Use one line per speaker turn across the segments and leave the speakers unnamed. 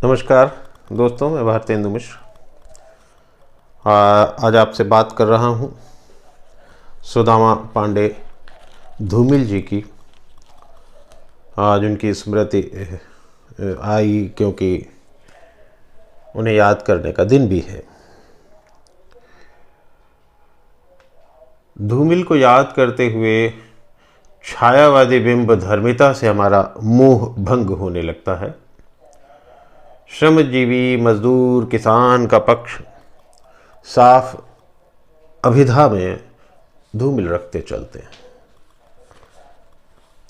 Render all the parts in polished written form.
नमस्कार दोस्तों, मैं भारतेंदु मिश्र। आज आपसे बात कर रहा हूँ सुदामा पांडे धूमिल जी की। आज उनकी स्मृति आई क्योंकि उन्हें याद करने का दिन भी है। धूमिल को याद करते हुए छायावादी बिंब धर्मिता से हमारा मोह भंग होने लगता है। श्रमजीवी, मजदूर, किसान का पक्ष साफ अभिधा में धूमिल रखते चलते हैं।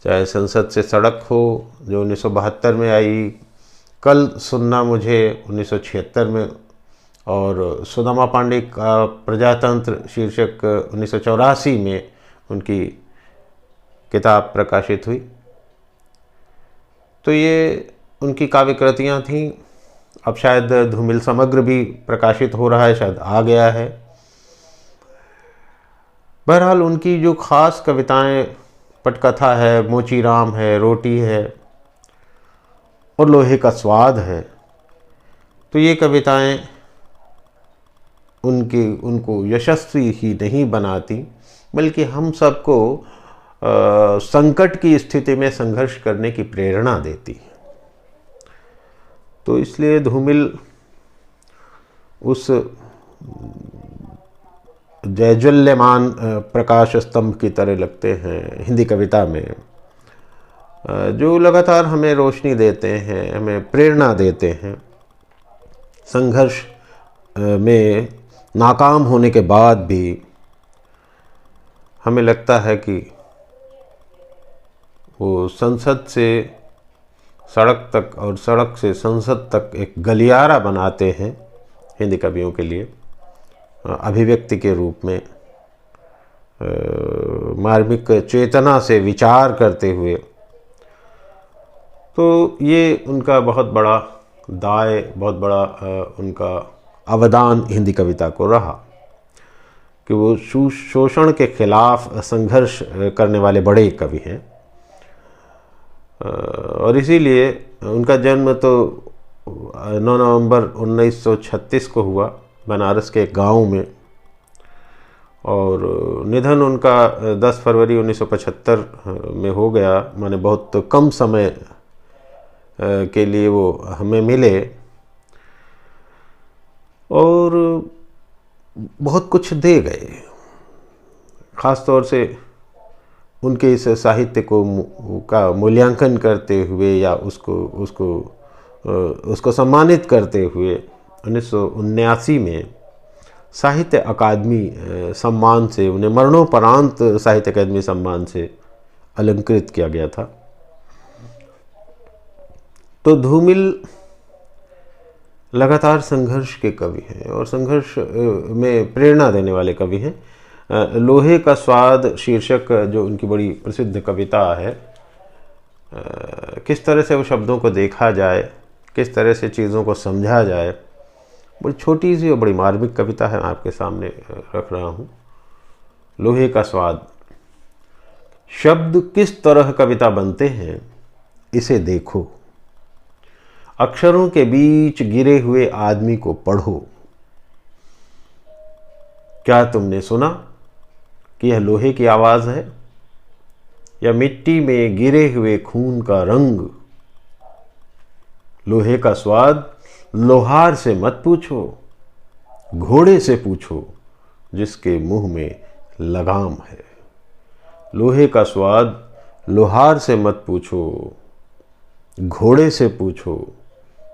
चाहे संसद से सड़क हो जो 1972 में आई, कल सुनना मुझे 1976 में, और सुदामा पांडे का प्रजातंत्र शीर्षक 1984 में उनकी किताब प्रकाशित हुई। तो ये उनकी काव्य कृतियाँ थीं। अब शायद धूमिल समग्र भी प्रकाशित हो रहा है, शायद आ गया है। बहरहाल उनकी जो खास कविताएं, पटकथा है, मोचीराम है, रोटी है और लोहे का स्वाद है, तो ये कविताएं उनको यशस्वी ही नहीं बनाती, बल्कि हम सबको संकट की स्थिति में संघर्ष करने की प्रेरणा देती है। तो इसलिए धूमिल उस जयज्वल्यमान प्रकाश स्तंभ की तरह लगते हैं हिंदी कविता में, जो लगातार हमें रोशनी देते हैं, हमें प्रेरणा देते हैं। संघर्ष में नाकाम होने के बाद भी हमें लगता है कि वो संसद से सड़क तक और सड़क से संसद तक एक गलियारा बनाते हैं हिंदी कवियों के लिए, अभिव्यक्ति के रूप में, मार्मिक चेतना से विचार करते हुए। तो ये उनका बहुत बड़ा दाय, बहुत बड़ा उनका अवदान हिंदी कविता को रहा कि वो शोषण के खिलाफ संघर्ष करने वाले बड़े कवि हैं। और इसीलिए उनका जन्म तो 9 नवंबर 1936 को हुआ बनारस के एक गांव में, और निधन उनका 10 फरवरी 1975 में हो गया। माने बहुत कम समय के लिए वो हमें मिले और बहुत कुछ दे गए। ख़ास तौर से उनके इस साहित्य का मूल्यांकन करते हुए या उसको सम्मानित करते हुए 1979 में साहित्य अकादमी सम्मान से उन्हें मरणोपरांत साहित्य अकादमी सम्मान से अलंकृत किया गया था। तो धूमिल लगातार संघर्ष के कवि हैं और संघर्ष में प्रेरणा देने वाले कवि हैं। लोहे का स्वाद शीर्षक जो उनकी बड़ी प्रसिद्ध कविता है, किस तरह से वो शब्दों को देखा जाए, किस तरह से चीज़ों को समझा जाए, बड़ी छोटी सी और बड़ी मार्मिक कविता है, मैं आपके सामने रख रहा हूँ। लोहे का स्वाद। शब्द किस तरह कविता बनते हैं इसे देखो, अक्षरों के बीच गिरे हुए आदमी को पढ़ो। क्या तुमने सुना कि यह लोहे की आवाज़ है या मिट्टी में गिरे हुए खून का रंग? लोहे का स्वाद लोहार से मत पूछो, घोड़े से पूछो जिसके मुंह में लगाम है। लोहे का स्वाद लोहार से मत पूछो, घोड़े से पूछो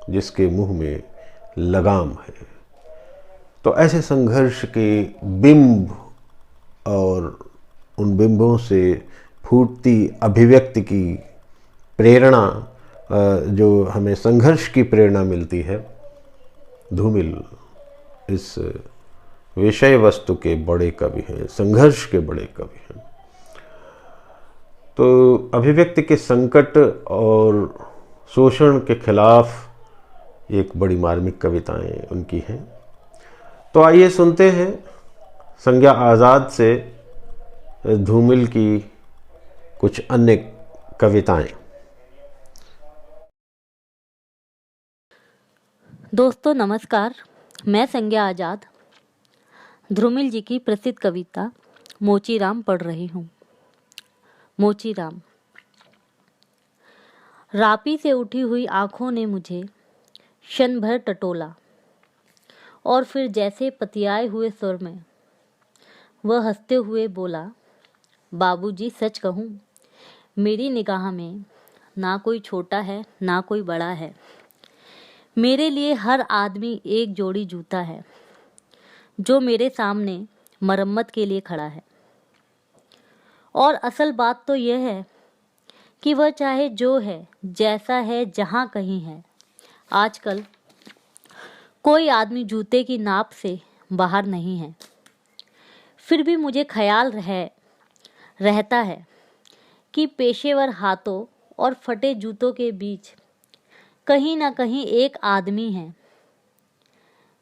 जिसके मुंह में लगाम है। तो ऐसे संघर्ष के बिंब और उन बिंबों से फूटती अभिव्यक्ति की प्रेरणा, जो हमें संघर्ष की प्रेरणा मिलती है, धूमिल इस विषय वस्तु के बड़े कवि हैं, संघर्ष के बड़े कवि हैं। तो अभिव्यक्ति के संकट और शोषण के खिलाफ एक बड़ी मार्मिक कविताएं उनकी हैं। तो आइए सुनते हैं संज्ञा आज़ाद से धूमिल की कुछ अन्य कविताएं।
दोस्तों नमस्कार। मैं संज्ञा आज़ाद ध्रुमिल जी की प्रसिद्ध कविता मोचीराम पढ़ रही हूँ। मोचीराम। रापी से उठी हुई आँखों ने मुझे क्षण भर टटोला और फिर जैसे पतियाए हुए स्वर में वह हंसते हुए बोला, बाबूजी सच कहूँ, मेरी निगाह में ना कोई छोटा है ना कोई बड़ा है। मेरे लिए हर आदमी एक जोड़ी जूता है जो मेरे सामने मरम्मत के लिए खड़ा है। और असल बात तो यह है कि वह चाहे जो है, जैसा है, जहाँ कहीं है, आजकल कोई आदमी जूते की नाप से बाहर नहीं है। फिर भी मुझे ख्याल रहता है कि पेशेवर हाथों और फटे जूतों के बीच कहीं ना कहीं एक आदमी है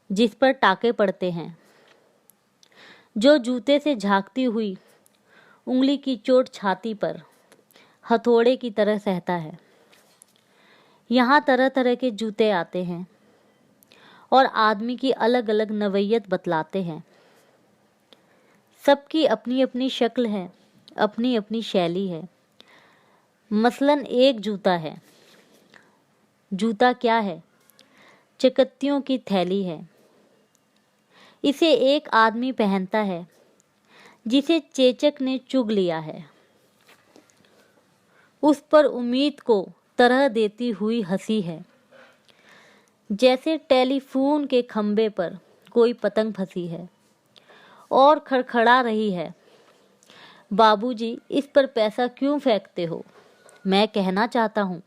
जिस पर टाके पड़ते हैं, जो जूते से झांकती हुई उंगली की चोट छाती पर हथौड़े की तरह सहता है। यहाँ तरह तरह के जूते आते हैं और आदमी की अलग अलग नवैयत बतलाते हैं। सबकी अपनी अपनी शक्ल है, अपनी अपनी शैली है। मसलन एक जूता है। जूता क्या है? चकत्तियों की थैली है। इसे एक आदमी पहनता है जिसे चेचक ने चुग लिया है। उस पर उम्मीद को तरह देती हुई हंसी है, जैसे टेलीफोन के खंबे पर कोई पतंग फंसी है और खड़खड़ा रही है, बाबूजी इस पर पैसा क्यों फेंकते हो? मैं कहना चाहता हूँ,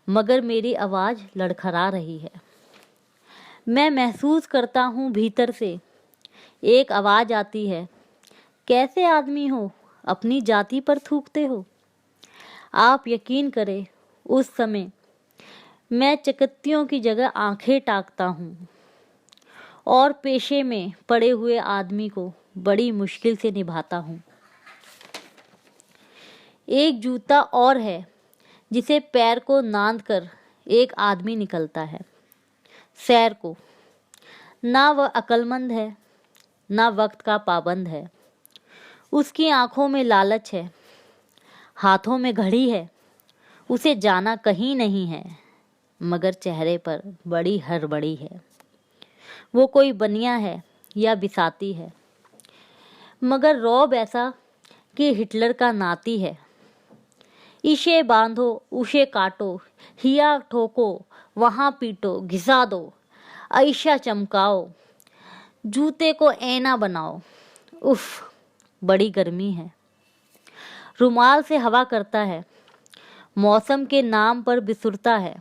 मगर मेरी आवाज़ लड़खड़ा रही है। मैं महसूस करता हूँ भीतर से एक आवाज़ आती है, कैसे आदमी हो, अपनी जाति पर थूकते हो? आप यकीन करें, उस समय मैं चकत्तियों की जगह आंखें ताकता हूँ और पेशे में पड़े हुए आदमी को बड़ी मुश्किल से निभाता हूँ। एक जूता और है जिसे पैर को नांद कर एक आदमी निकलता है सैर को। ना वह अक्लमंद है, ना वक्त का पाबंद है। उसकी आंखों में लालच है, हाथों में घड़ी है। उसे जाना कहीं नहीं है, मगर चेहरे पर बड़ी हड़बड़ी है। वो कोई बनिया है या बिसाती है, मगर रौब ऐसा कि हिटलर का नाती है। इसे बांधो, उसे काटो, हिया ठोको, वहाँ पीटो, घिसा दो, ऐशा चमकाओ, जूते को ऐना बनाओ। उफ, बड़ी गर्मी है। रुमाल से हवा करता है, मौसम के नाम पर बिसुरता है।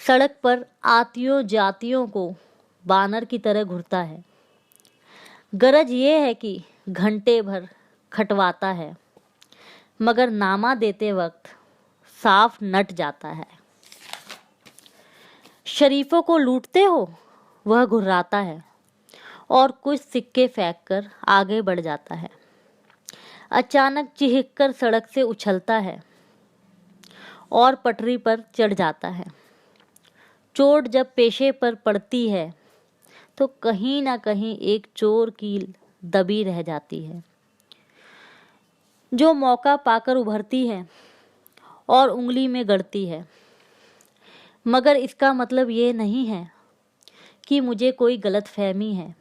सड़क पर आतियों जातियों को बानर की तरह घुरता है। गरज ये है कि घंटे भर खटवाता है, मगर नामा देते वक्त साफ नट जाता है। शरीफों को लूटते हो, वह घुर्राता है और कुछ सिक्के फेंक कर आगे बढ़ जाता है। अचानक चिहिक कर सड़क से उछलता है और पटरी पर चढ़ जाता है। चोट जब पेशे पर पड़ती है तो कहीं ना कहीं एक चोर कील दबी रह जाती है, जो मौका पाकर उभरती है और उंगली में गड़ती है। मगर इसका मतलब ये नहीं है कि मुझे कोई गलतफहमी है।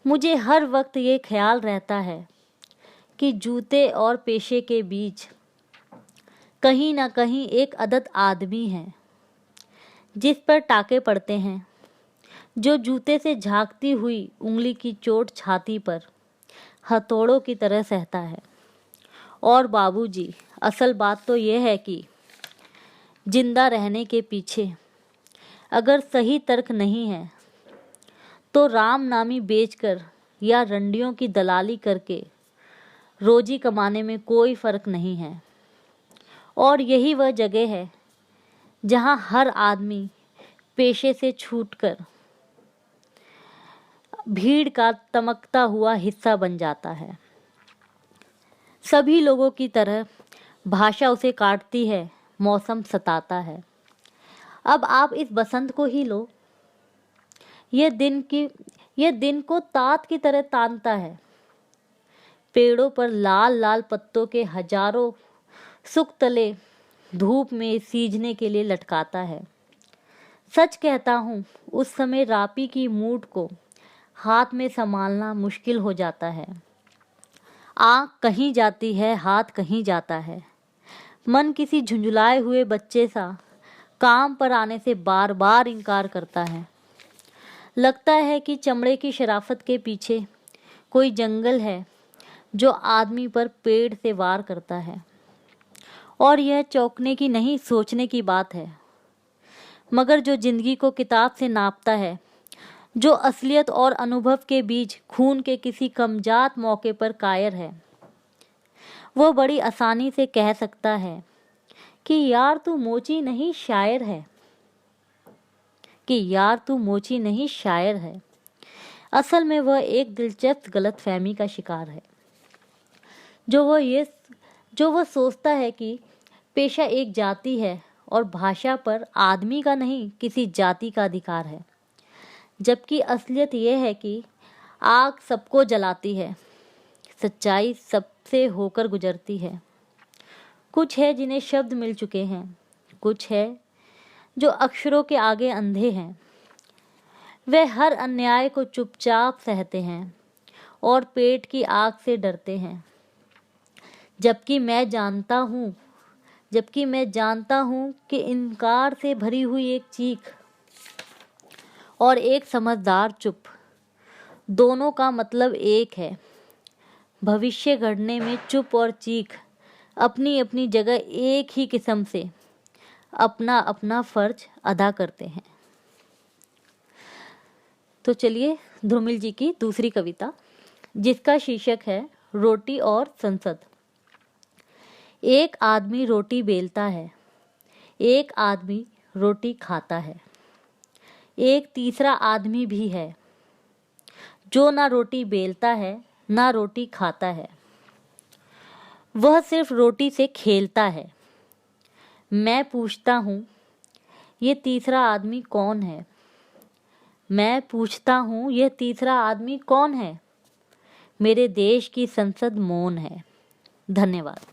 मुझे हर वक्त ये ख्याल रहता है कि जूते और पेशे के बीच कहीं ना कहीं एक अदद आदमी है जिस पर टाके पड़ते हैं, जो जूते से झांकती हुई उंगली की चोट छाती पर हथौड़ों की तरह सहता है। और बाबूजी, असल बात तो यह है कि जिंदा रहने के पीछे अगर सही तर्क नहीं है तो राम नामी बेचकर या रंडियों की दलाली करके रोजी कमाने में कोई फर्क नहीं है। और यही वह जगह है जहां हर आदमी पेशे से छूटकर भीड़ का तमकता हुआ हिस्सा बन जाता है। सभी लोगों की तरह भाषा उसे काटती है, मौसम सताता है। अब आप इस बसंत को ही लो। यह दिन को तात की तरह तानता है। पेड़ों पर लाल लाल पत्तों के हजारों सुख तले धूप में सींचने के लिए लटकाता है। सच कहता हूँ, उस समय रापी की मूठ को हाथ में संभालना मुश्किल हो जाता है। आँख कहीं जाती है, हाथ कहीं जाता है। मन किसी झुंझुलाए हुए बच्चे सा काम पर आने से बार बार इनकार करता है। लगता है कि चमड़े की शराफत के पीछे कोई जंगल है जो आदमी पर पेड़ से वार करता है। और यह चौंकने की नहीं, सोचने की बात है। मगर जो जिंदगी को किताब से नापता है, जो असलियत और अनुभव के बीच खून के किसी कमजात मौके पर कायर है, वो बड़ी आसानी से कह सकता है कि यार तू मोची नहीं शायर है, असल में वह एक दिलचस्प गलतफहमी का शिकार है। जो वह सोचता है कि पेशा एक जाति है और भाषा पर आदमी का नहीं, किसी जाति का अधिकार है। जबकि असलियत यह है कि आग सबको जलाती है, सच्चाई सबसे होकर गुजरती है। कुछ है जिन्हें शब्द मिल चुके हैं, कुछ है जो अक्षरों के आगे अंधे हैं। वे हर अन्याय को चुपचाप सहते हैं और पेट की आग से डरते हैं। जबकि मैं जानता हूँ कि इनकार से भरी हुई एक चीख और एक समझदार चुप, दोनों का मतलब एक है। भविष्य गढ़ने में चुप और चीख अपनी अपनी जगह एक ही किस्म से अपना अपना फर्ज अदा करते हैं। तो चलिए ध्रुमिल जी की दूसरी कविता, जिसका शीर्षक है रोटी और संसद। एक आदमी रोटी बेलता है, एक आदमी रोटी खाता है, एक तीसरा आदमी भी है जो ना रोटी बेलता है ना रोटी खाता है। वह सिर्फ रोटी से खेलता है। मैं पूछता हूँ, ये तीसरा आदमी कौन है? मेरे देश की संसद मौन है। धन्यवाद।